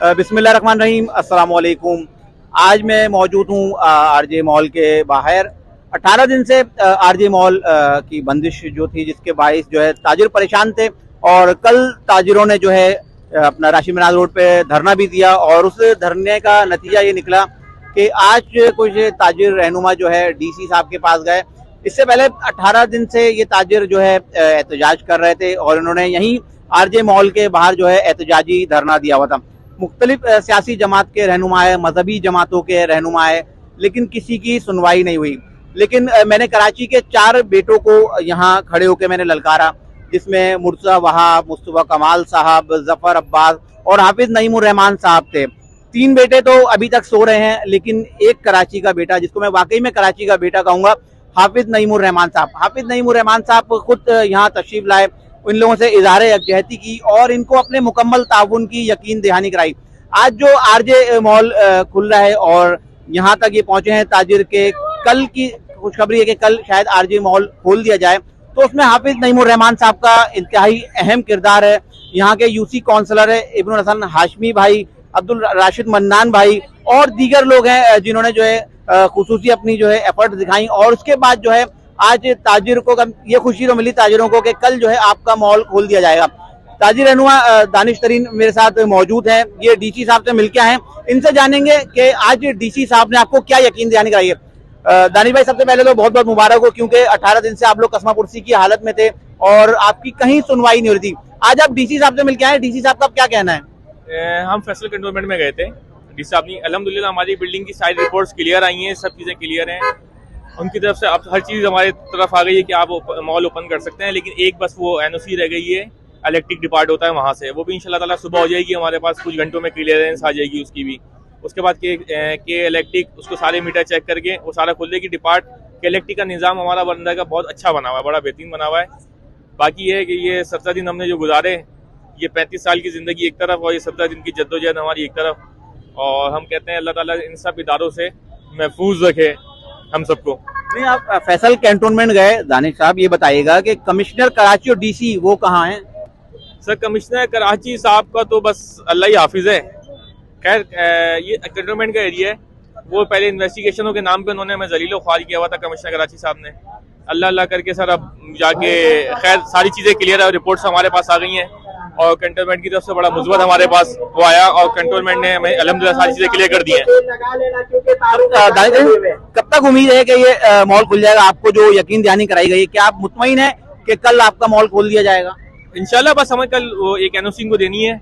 बिस्मिल्लाहिर्रहमानिर्रहीम, अस्सलाम वालेकुम। आज मैं मौजूद हूँ आरजे मॉल के बाहर। 18 दिन से आरजे मॉल की बंदिश जो थी, जिसके बाइस जो है ताजिर परेशान थे और कल ताजिरों ने जो है अपना राशिद मीनार रोड पे धरना भी दिया और उस धरने का नतीजा ये निकला कि आज कुछ ताजिर रहनुमा जो है डीसी साहब के पास गए। इससे पहले 18 दिन से ये ताजिर जो है एहतजाज कर रहे थे और इन्होंने यहीं आरजे मॉल के बाहर जो है एहतजाजी धरना दिया हुआ था। मुख्तलिफ सियासी जमात के रहनुमा है, मजहबी जमातों के रहनुमा है, लेकिन किसी की सुनवाई नहीं हुई। लेकिन मैंने कराची के 4 बेटों को यहाँ खड़े होकर मैंने ललकारा, जिसमें मुर्तज़ा वहाब, मुस्तफ़ा कमाल साहब, जफर अब्बास और हाफिज नईमुर रहमान साहब थे। 3 बेटे तो अभी तक सो रहे हैं, लेकिन एक कराची का बेटा, जिसको मैं वाकई में कराची का बेटा कहूँगा, हाफिज नईमुर रहमान साहब। हाफिज नईमुर रहमान साहब खुद यहाँ तशरीफ लाए, इन लोगों से इज़हार यकजहती की और इनको अपने मुकम्मल ताउन की यकीन दहानी कराई। आज जो आरजे मॉल खुल रहा है और यहाँ तक ये पहुंचे हैं ताजिर के, कल की खुशखबरी है कि कल शायद आरजे मॉल खोल दिया जाए, तो उसमें हाफिज नईमुर रहमान साहब का इंतहाई अहम किरदार है। यहाँ के यूसी काउंसलर है इब्नुल हसन हाशमी भाई, अब्दुल राशिद मन्नान भाई और दीगर लोग हैं जिन्होंने जो है खुसूसी अपनी जो है एफर्ट दिखाई। और उसके बाद जो है आज ताजिर को ये खुशी तो मिली ताजिरों को कि कल जो है आपका मॉल खोल दिया जाएगा। ताजिर रहनुमा दानिश तरीन मेरे साथ मौजूद हैं, ये डीसी साहब से मिलके आए, इनसे जानेंगे कि आज डीसी साहब ने आपको क्या यकीन दिलानी कराई है। दानिश भाई, सबसे पहले तो बहुत बहुत मुबारक हो, क्योंकि 18 दिन से आप लोग कस्मा पुरसी की हालत में थे और आपकी कहीं सुनवाई नहीं हो रही थी। आज आप डीसी साहब से मिलके आए, डीसी साहब का क्या कहना है? हम फैसल कंटोनमेंट में गए थे, डीसी साहब ने अल्हम्दुलिल्लाह हमारी बिल्डिंग की सारी रिपोर्ट्स क्लियर आई हैं, सब चीज़ें क्लियर हैं। उनकी तरफ से अब हर चीज़ हमारी तरफ आ गई है कि आप मॉल ओपन कर सकते हैं, लेकिन एक बस वो एनओसी रह गई है, इलेक्ट्रिक डिपार्ट होता है वहाँ से, वो भी इंशाल्लाह ताला सुबह हो जाएगी, हमारे पास कुछ घंटों में क्लियरेंस आ जाएगी उसकी भी। उसके बाद के इलेक्ट्रिक उसको सारे मीटर चेक करके वो सारा खोल देगी डिपार्ट के। इलेक्ट्रिक का निज़ाम हमारा बंदा का बहुत अच्छा बना हुआ है, बड़ा बेहतरीन बना हुआ है। बाकी ये है कि ये 17 दिन हमने जो गुजारे, ये 35 साल की ज़िंदगी एक तरफ और ये 17 दिन की जद्दोजहद हमारी एक तरफ, और हम कहते हैं अल्लाह ताला इन सब इदारों से महफूज रखे हम सबको। नहीं, आप फैसल कैंटोनमेंट गए, दानिश साहब ये बताइएगा कि कमिश्नर कराची और डीसी वो कहाँ हैं? सर, कमिश्नर कराची साहब का तो बस अल्लाह ही हाफिज है। खैर, ये कैंटोनमेंट का एरिया है, वो पहले इन्वेस्टिगेशनों के नाम पे उन्होंने हमें जलीलो ख्वार किया हुआ था कमिश्नर कराची साहब ने। अल्लाह अल्लाह करके सर अब जाके खैर सारी चीज़ें क्लियर है, रिपोर्ट्स हमारे पास आ गई हैं और कंटोनमेंट की तरफ से बड़ा मुस्बत हमारे पास वो आया और कंटोनमेंट ने हमें अल्हम्दुलिल्लाह सारी चीज़ें क्लियर कर दी हैं। कब तक उम्मीद है कि ये मॉल खुल जाएगा? आपको जो यकीन दहानी कराई गई है, क्या आप मुतमईन है कि कल आपका मॉल खोल दिया जाएगा? इंशाल्लाह बस हमें कल वो एक एनओसी को देनी है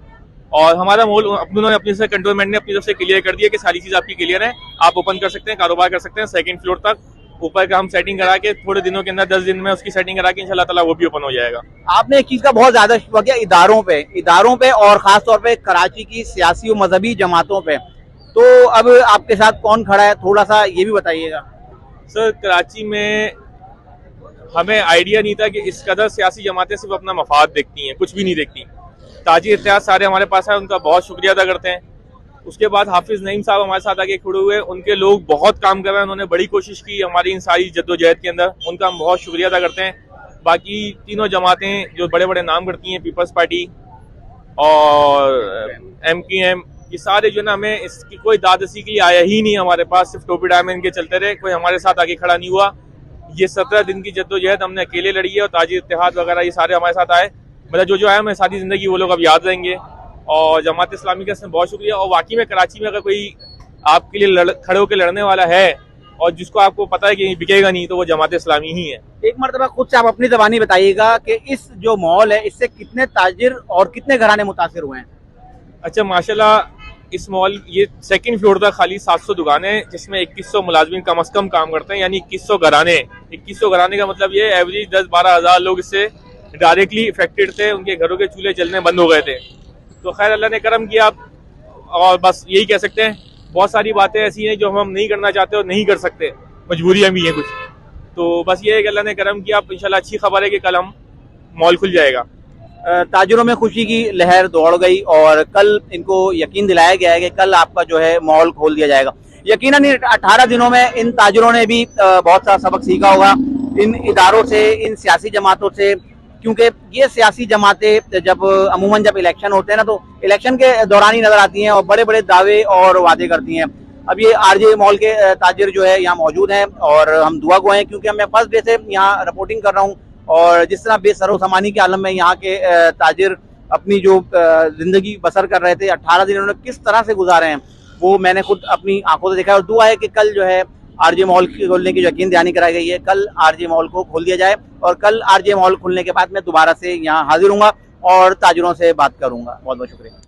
और हमारा मॉल उन्होंने अपनी से कंटोनमेंट ने अपनी तरफ से क्लियर कर दिया कि सारी चीज़ आपकी क्लियर है, आप ओपन कर सकते हैं, कारोबार कर सकते हैं। 2nd फ्लोर तक ऊपर का हम सेटिंग करा के थोड़े दिनों के अंदर 10 दिन में उसकी सेटिंग करा के इंशाल्लाह ताला वो भी ओपन हो जाएगा। आपने एक चीज का बहुत ज्यादा शुक्र किया, इदारों पे और खास तौर पे कराची की सियासी और मजहबी जमातों पे, तो अब आपके साथ कौन खड़ा है, थोड़ा सा ये भी बताइएगा। सर, कराची में हमें आइडिया नहीं था कि इस कदर सियासी जमातें सिर्फ अपना मफाद देखती हैं, कुछ भी नहीं देखती। ताजी इत्तेहाद सारे हमारे पास है, उनका बहुत शुक्रिया अदा करते हैं। उसके बाद हाफिज नईम साहब हमारे साथ आगे खड़े हुए, उनके लोग बहुत काम कर रहे हैं, उन्होंने बड़ी कोशिश की हमारी इन सारी जद्दोजहद के अंदर, उनका हम बहुत शुक्रिया अदा करते हैं। बाकी तीनों जमातें जो बड़े बड़े नाम करती हैं, पीपल्स पार्टी और MQM, ये सारे जो ना हमें इसकी कोई दादसी के लिए आया ही नहीं हमारे पास, सिर्फ टोपी डायमंड के चलते रहे, कोई हमारे साथ आगे खड़ा नहीं हुआ। ये 17 दिन की जद्दोजहद हमने अकेले लड़ी है और ताजी इत्तेहाद वगैरह ये सारे हमारे साथ आए, मतलब जो आया हमें सारी ज़िंदगी वो लोग अब याद रहेंगे। और जमात इस्लामी का इसमें बहुत शुक्रिया। और वाकई में कराची में अगर कोई आपके लिए खड़े होकर लड़ने वाला है और जिसको आपको पता है कि बिकेगा नहीं, तो वो जमात इस्लामी ही है। एक मरतबा खुद से आप अपनी ज़बानी बताइएगा कि इस जो मॉल है, इससे कितने ताजिर और कितने घराने मुतासिर हुए हैं? अच्छा, माशाल्लाह, इस मॉल ये 2nd फ्लोर तक खाली 700 दुकानें, जिसमें 2100 मुलाजमीन कम अज़ कम काम करते हैं, यानी 2100 घराने। 2100 घराने का मतलब ये एवरेज 10-12 हज़ार लोग इससे डायरेक्टली इफेक्टेड थे, उनके घरों के चूल्हे जलने बंद हो गए थे। तो खैर अल्लाह ने करम किया, और बस यही कह सकते हैं। बहुत सारी बातें ऐसी हैं जो हम नहीं करना चाहते और नहीं कर सकते, मजबूरियां भी हैं कुछ, तो बस ये है कि अल्लाह ने करम किया। इंशाल्लाह अच्छी खबर है कि कल हम मॉल खुल जाएगा। ताजिरों में खुशी की लहर दौड़ गई और कल इनको यकीन दिलाया गया है कि कल आपका जो है मॉल खोल दिया जाएगा। यकीनन 18 दिनों में इन ताजिरों ने भी बहुत सा सबक सीखा होगा, इन इदारों से, इन सियासी जमातों से, क्योंकि ये सियासी जमातें जब अमूमन जब इलेक्शन होते हैं ना, तो इलेक्शन के दौरान ही नजर आती हैं और बड़े बड़े दावे और वादे करती हैं। अब ये आरजे मॉल के ताजिर जो है यहाँ मौजूद हैं और हम दुआ गो हैं, क्योंकि मैं फर्स्ट डे से यहाँ रिपोर्टिंग कर रहा हूँ और जिस तरह बेसरो सामानी के आलम में यहाँ के ताजिर अपनी जो जिंदगी बसर कर रहे थे, 18 दिन उन्होंने किस तरह से गुजारे हैं वो मैंने खुद अपनी आंखों से देखा है। और दुआ है कि कल जो है आरजे मॉल खोलने की यकीन दहानी कराई गई है, कल आरजे मॉल को खोल दिया जाए और कल आरजे मॉल खुलने के बाद मैं दोबारा से यहाँ हाजिर हूँ और ताजिरों से बात करूंगा। बहुत बहुत शुक्रिया।